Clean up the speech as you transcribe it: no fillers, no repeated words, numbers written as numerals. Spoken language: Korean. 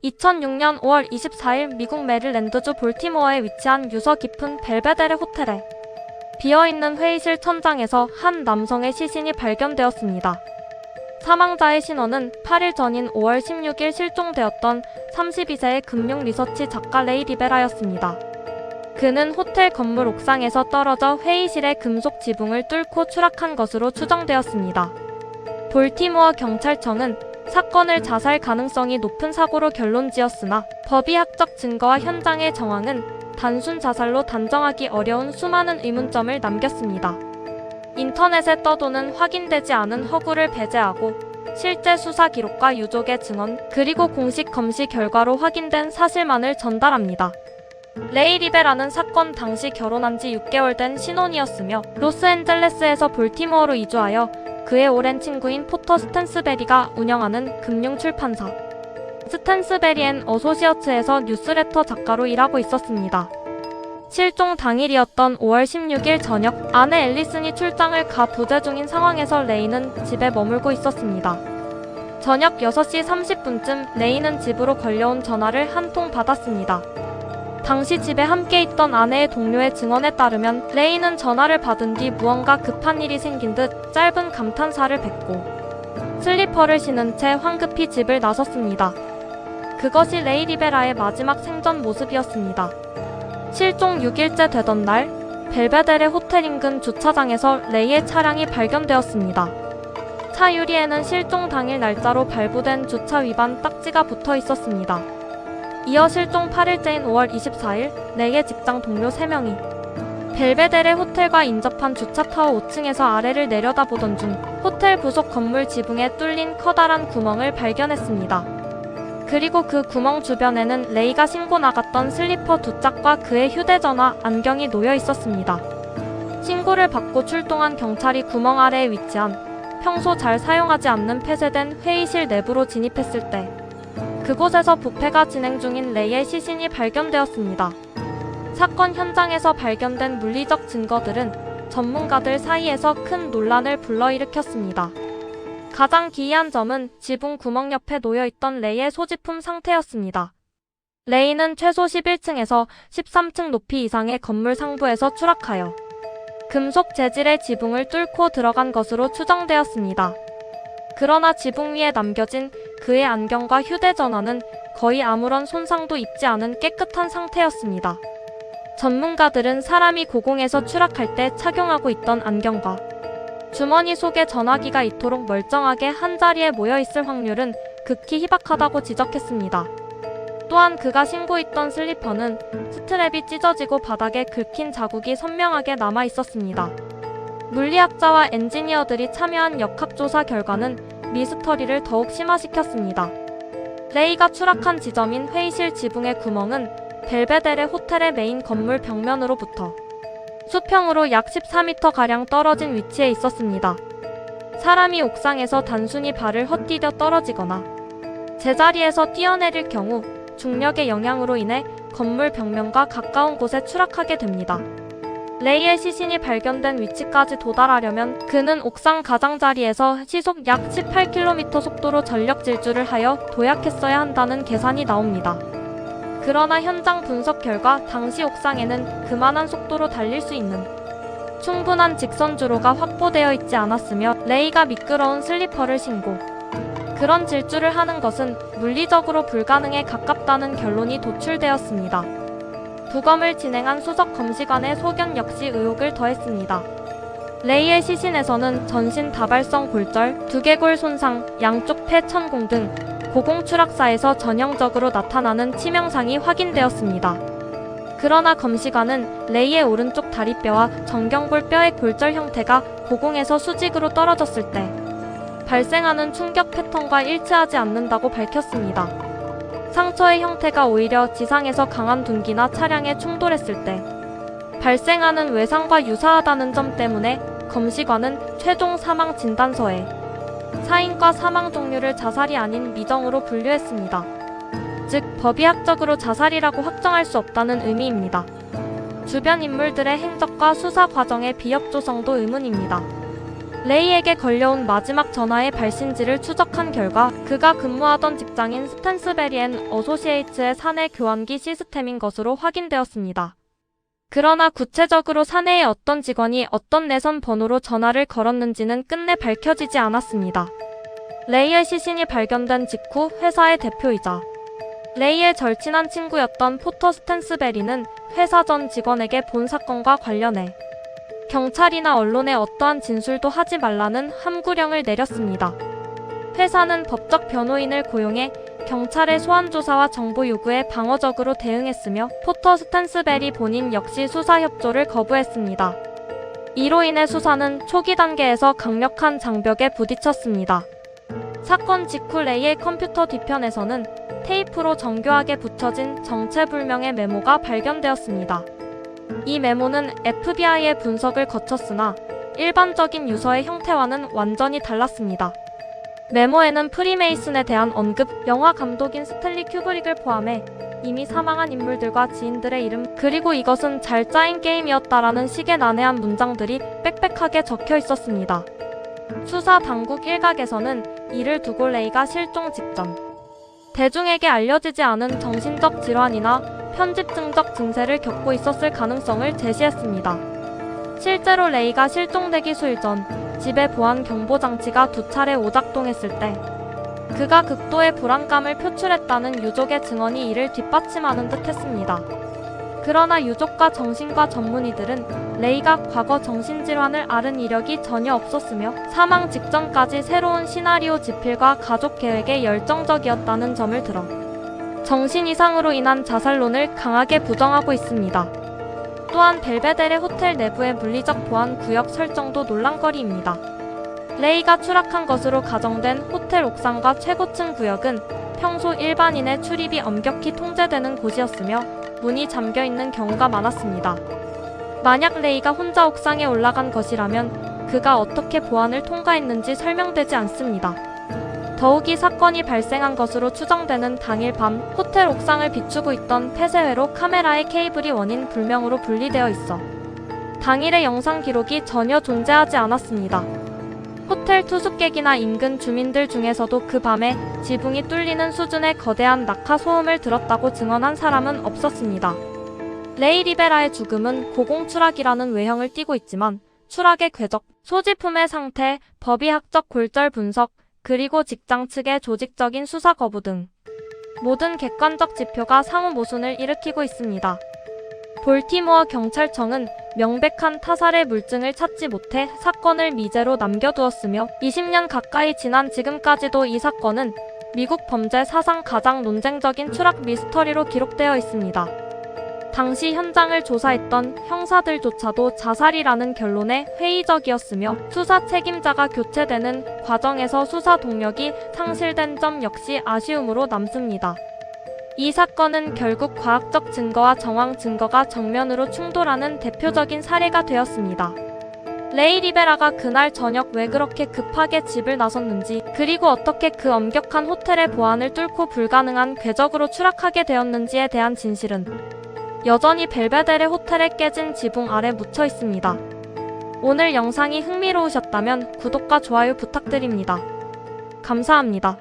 2006년 5월 24일 미국 메릴랜드주 볼티모어에 위치한 유서 깊은 벨베데레 호텔에 비어있는 회의실 천장에서 한 남성의 시신이 발견되었습니다. 사망자의 신원은 8일 전인 5월 16일 실종되었던 32세의 금융 리서치 작가 레이 리베라였습니다. 그는 호텔 건물 옥상에서 떨어져 회의실의 금속 지붕을 뚫고 추락한 것으로 추정되었습니다. 볼티모어 경찰청은 사건을 자살 가능성이 높은 사고로 결론지었으나 법의학적 증거와 현장의 정황은 단순 자살로 단정하기 어려운 수많은 의문점을 남겼습니다. 인터넷에 떠도는 확인되지 않은 허구를 배제하고 실제 수사 기록과 유족의 증언, 그리고 공식 검시 결과로 확인된 사실만을 전달합니다. 레이 리베라는 사건 당시 결혼한 지 6개월 된 신혼이었으며 로스앤젤레스에서 볼티모어로 이주하여 그의 오랜 친구인 포터 스탠스베리가 운영하는 금융 출판사 스탠스베리 앤 어소시어츠에서 뉴스레터 작가로 일하고 있었습니다. 실종 당일이었던 5월 16일 저녁, 아내 앨리슨이 출장을 가 부재 중인 상황에서 레이는 집에 머물고 있었습니다. 저녁 6시 30분쯤 레이는 집으로 걸려온 전화를 한 통 받았습니다. 당시 집에 함께 있던 아내의 동료의 증언에 따르면 레이는 전화를 받은 뒤 무언가 급한 일이 생긴 듯 짧은 감탄사를 뱉고 슬리퍼를 신은 채 황급히 집을 나섰습니다. 그것이 레이 리베라의 마지막 생전 모습이었습니다. 실종 6일째 되던 날, 벨베데레 호텔 인근 주차장에서 레이의 차량이 발견되었습니다. 차 유리에는 실종 당일 날짜로 발부된 주차 위반 딱지가 붙어 있었습니다. 이어 실종 8일째인 5월 24일, 레이의 직장 동료 3명이 벨베데레 호텔과 인접한 주차타워 5층에서 아래를 내려다보던 중 호텔 부속 건물 지붕에 뚫린 커다란 구멍을 발견했습니다. 그리고 그 구멍 주변에는 레이가 신고 나갔던 슬리퍼 2짝과 그의 휴대전화, 안경이 놓여 있었습니다. 신고를 받고 출동한 경찰이 구멍 아래에 위치한 평소 잘 사용하지 않는 폐쇄된 회의실 내부로 진입했을 때 그곳에서 부패가 진행 중인 레이의 시신이 발견되었습니다. 사건 현장에서 발견된 물리적 증거들은 전문가들 사이에서 큰 논란을 불러일으켰습니다. 가장 기이한 점은 지붕 구멍 옆에 놓여있던 레이의 소지품 상태였습니다. 레이는 최소 11층에서 13층 높이 이상의 건물 상부에서 추락하여 금속 재질의 지붕을 뚫고 들어간 것으로 추정되었습니다. 그러나 지붕 위에 남겨진 그의 안경과 휴대전화는 거의 아무런 손상도 입지 않은 깨끗한 상태였습니다. 전문가들은 사람이 고공에서 추락할 때 착용하고 있던 안경과 주머니 속에 전화기가 이토록 멀쩡하게 한자리에 모여있을 확률은 극히 희박하다고 지적했습니다. 또한 그가 신고 있던 슬리퍼는 스트랩이 찢어지고 바닥에 긁힌 자국이 선명하게 남아있었습니다. 물리학자와 엔지니어들이 참여한 역학조사 결과는 미스터리를 더욱 심화시켰습니다. 레이가 추락한 지점인 회의실 지붕의 구멍은 벨베데레 호텔의 메인 건물 벽면으로부터 수평으로 약 14m가량 떨어진 위치에 있었습니다. 사람이 옥상에서 단순히 발을 헛디뎌 떨어지거나 제자리에서 뛰어내릴 경우 중력의 영향으로 인해 건물 벽면과 가까운 곳에 추락하게 됩니다. 레이의 시신이 발견된 위치까지 도달하려면 그는 옥상 가장자리에서 시속 약 18km 속도로 전력 질주를 하여 도약했어야 한다는 계산이 나옵니다. 그러나 현장 분석 결과 당시 옥상에는 그만한 속도로 달릴 수 있는 충분한 직선 주로가 확보되어 있지 않았으며 레이가 미끄러운 슬리퍼를 신고 그런 질주를 하는 것은 물리적으로 불가능에 가깝다는 결론이 도출되었습니다. 부검을 진행한 수석 검시관의 소견 역시 의혹을 더했습니다. 레이의 시신에서는 전신 다발성 골절, 두개골 손상, 양쪽 폐 천공 등 고공 추락사에서 전형적으로 나타나는 치명상이 확인되었습니다. 그러나 검시관은 레이의 오른쪽 다리뼈와 정경골 뼈의 골절 형태가 고공에서 수직으로 떨어졌을 때 발생하는 충격 패턴과 일치하지 않는다고 밝혔습니다. 상처의 형태가 오히려 지상에서 강한 둔기나 차량에 충돌했을 때 발생하는 외상과 유사하다는 점 때문에 검시관은 최종 사망 진단서에 사인과 사망 종류를 자살이 아닌 미정으로 분류했습니다. 즉, 법의학적으로 자살이라고 확정할 수 없다는 의미입니다. 주변 인물들의 행적과 수사 과정의 비협조성도 의문입니다. 레이에게 걸려온 마지막 전화의 발신지를 추적한 결과 그가 근무하던 직장인 스탠스베리 앤 어소시에이츠의 사내 교환기 시스템인 것으로 확인되었습니다. 그러나 구체적으로 사내의 어떤 직원이 어떤 내선 번호로 전화를 걸었는지는 끝내 밝혀지지 않았습니다. 레이의 시신이 발견된 직후 회사의 대표이자 레이의 절친한 친구였던 포터 스탠스베리는 회사 전 직원에게 본 사건과 관련해 경찰이나 언론에 어떠한 진술도 하지 말라는 함구령을 내렸습니다. 회사는 법적 변호인을 고용해 경찰의 소환 조사와 정보 요구에 방어적으로 대응했으며 포터 스탠스베리 본인 역시 수사 협조를 거부했습니다. 이로 인해 수사는 초기 단계에서 강력한 장벽에 부딪혔습니다. 사건 직후 레이의 컴퓨터 뒤편에서는 테이프로 정교하게 붙여진 정체불명의 메모가 발견되었습니다. 이 메모는 FBI의 분석을 거쳤으나 일반적인 유서의 형태와는 완전히 달랐습니다. 메모에는 프리메이슨에 대한 언급, 영화 감독인 스탠리 큐브릭을 포함해 이미 사망한 인물들과 지인들의 이름, 그리고 이것은 잘 짜인 게임이었다라는 식의 난해한 문장들이 빽빽하게 적혀 있었습니다. 수사 당국 일각에서는 이를 두고 레이가 실종 직전 대중에게 알려지지 않은 정신적 질환이나 편집증적 증세를 겪고 있었을 가능성을 제시했습니다. 실제로 레이가 실종되기 수일 전 집의 보안 경보 장치가 2차례 오작동했을 때 그가 극도의 불안감을 표출했다는 유족의 증언이 이를 뒷받침하는 듯 했습니다. 그러나 유족과 정신과 전문의들은 레이가 과거 정신질환을 앓은 이력이 전혀 없었으며 사망 직전까지 새로운 시나리오 집필과 가족 계획에 열정적이었다는 점을 들어 정신 이상으로 인한 자살론을 강하게 부정하고 있습니다. 또한 벨베데레 호텔 내부의 물리적 보안 구역 설정도 논란거리입니다. 레이가 추락한 것으로 가정된 호텔 옥상과 최고층 구역은 평소 일반인의 출입이 엄격히 통제되는 곳이었으며 문이 잠겨있는 경우가 많았습니다. 만약 레이가 혼자 옥상에 올라간 것이라면 그가 어떻게 보안을 통과했는지 설명되지 않습니다. 더욱이 사건이 발생한 것으로 추정되는 당일 밤 호텔 옥상을 비추고 있던 폐쇄회로 카메라의 케이블이 원인 불명으로 분리되어 있어 당일의 영상 기록이 전혀 존재하지 않았습니다. 호텔 투숙객이나 인근 주민들 중에서도 그 밤에 지붕이 뚫리는 수준의 거대한 낙하 소음을 들었다고 증언한 사람은 없었습니다. 레이 리베라의 죽음은 고공추락이라는 외형을 띠고 있지만 추락의 궤적, 소지품의 상태, 법의학적 골절 분석, 그리고 직장 측의 조직적인 수사 거부 등 모든 객관적 지표가 상호 모순을 일으키고 있습니다. 볼티모어 경찰청은 명백한 타살의 물증을 찾지 못해 사건을 미제로 남겨두었으며 20년 가까이 지난 지금까지도 이 사건은 미국 범죄 사상 가장 논쟁적인 추락 미스터리로 기록되어 있습니다. 당시 현장을 조사했던 형사들조차도 자살이라는 결론에 회의적이었으며 수사 책임자가 교체되는 과정에서 수사 동력이 상실된 점 역시 아쉬움으로 남습니다. 이 사건은 결국 과학적 증거와 정황 증거가 정면으로 충돌하는 대표적인 사례가 되었습니다. 레이 리베라가 그날 저녁 왜 그렇게 급하게 집을 나섰는지, 그리고 어떻게 그 엄격한 호텔의 보안을 뚫고 불가능한 궤적으로 추락하게 되었는지에 대한 진실은 여전히 벨베데레 호텔의 깨진 지붕 아래 묻혀 있습니다. 오늘 영상이 흥미로우셨다면 구독과 좋아요 부탁드립니다. 감사합니다.